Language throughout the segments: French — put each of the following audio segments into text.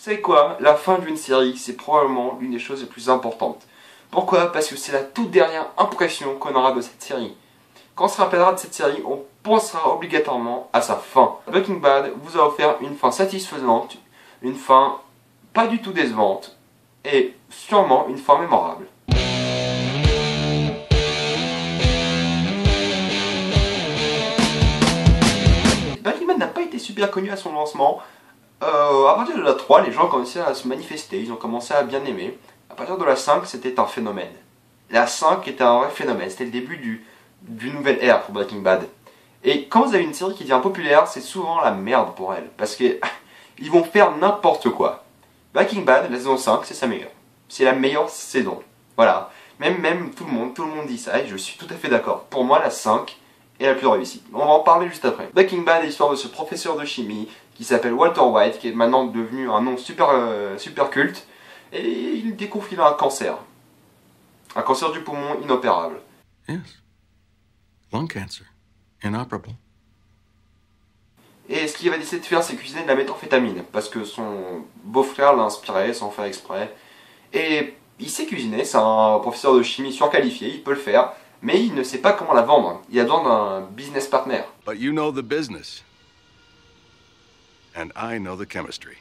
savez quoi? La fin d'une série, c'est probablement l'une des choses les plus importantes. Pourquoi? Parce que c'est la toute dernière impression qu'on aura de cette série. Quand on se rappellera de cette série, on pensera obligatoirement à sa fin. Breaking Bad vous a offert une fin satisfaisante, une fin pas du tout décevante, et sûrement une fin mémorable. Breaking Bad n'a pas été super connu à son lancement. À partir de la 3, les gens ont commencé à se manifester, ils ont commencé à bien aimer. À partir de la 5, c'était un phénomène. La 5 était un vrai phénomène, c'était le début d'une nouvelle ère pour Breaking Bad. Et quand vous avez une série qui devient populaire, c'est souvent la merde pour elle, parce que ils vont faire n'importe quoi. Breaking Bad, la saison 5, c'est sa meilleure. C'est la meilleure saison. Voilà. Même tout le monde dit ça, et je suis tout à fait d'accord. Pour moi, la 5 est la plus réussie. On va en parler juste après. Breaking Bad est l'histoire de ce professeur de chimie qui s'appelle Walter White, qui est maintenant devenu un nom super culte, et il découvre qu'il a un cancer. Un cancer du poumon inopérable. Yes. Lung cancer. Inoperable. Et ce qu'il va décider de faire, c'est cuisiner de la méthamphétamine, parce que son beau-frère l'a inspiré sans faire exprès. Et il sait cuisiner, c'est un professeur de chimie surqualifié, il peut le faire, mais il ne sait pas comment la vendre. Il a besoin d'un business partner. But you know the business. And I know the chemistry.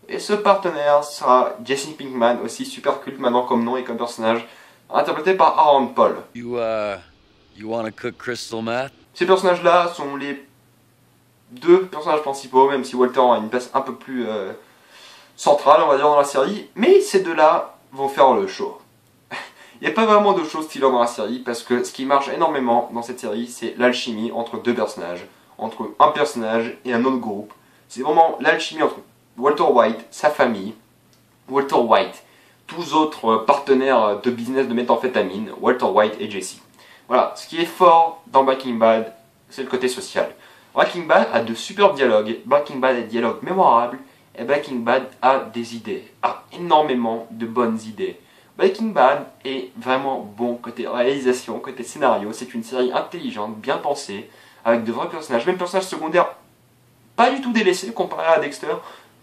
Et ce partenaire sera Jesse Pinkman, aussi super culte maintenant comme nom et comme personnage, interprété par Aaron Paul. You wanna cook crystal meth? Ces personnages-là sont les deux personnages principaux, même si Walter a une place un peu plus centrale, on va dire, dans la série. Mais ces deux-là vont faire le show. Il n'y a pas vraiment de show stylé dans la série, parce que ce qui marche énormément dans cette série, c'est l'alchimie entre deux personnages, entre un personnage et un autre groupe. C'est vraiment l'alchimie entre Walter White, sa famille, Walter White, tous autres partenaires de business de méthamphétamine, Walter White et Jesse. Voilà, ce qui est fort dans Breaking Bad, c'est le côté social. Breaking Bad a de superbes dialogues, Breaking Bad a des dialogues mémorables, et Breaking Bad a des idées, a énormément de bonnes idées. Breaking Bad est vraiment bon côté réalisation, côté scénario, c'est une série intelligente, bien pensée, avec de vrais personnages, même personnages secondaires pas du tout délaissés comparé à Dexter,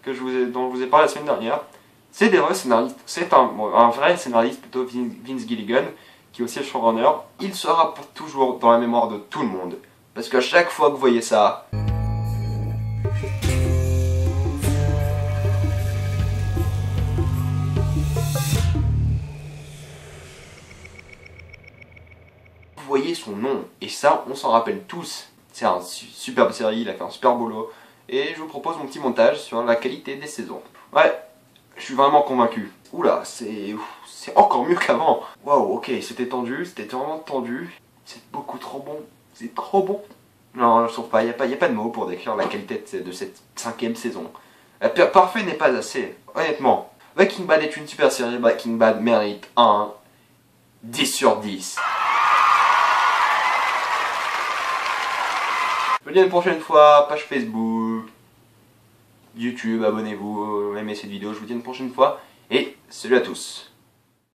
dont je vous ai parlé la semaine dernière. C'est des vrais scénaristes, c'est un vrai scénariste, plutôt Vince Gilligan, qui est aussi le showrunner. Il sera pour toujours dans la mémoire de tout le monde. Parce qu'à chaque fois que vous voyez ça, vous voyez son nom. Et ça, on s'en rappelle tous. C'est une superbe série, il a fait un super boulot. Et je vous propose mon petit montage sur la qualité des saisons. Ouais, je suis vraiment convaincu. Oula, c'est encore mieux qu'avant. Waouh, ok, c'était tendu, c'était vraiment tendu. C'est beaucoup trop bon, c'est trop bon. Non, je trouve pas, il n'y a pas de mots pour décrire la qualité de cette 5e saison. Parfait n'est pas assez, honnêtement. Breaking Bad est une super série, Breaking Bad mérite un 10 sur 10. Je vous dis à une prochaine fois, page Facebook, YouTube, abonnez-vous, aimez cette vidéo, je vous dis à une prochaine fois, et salut à tous.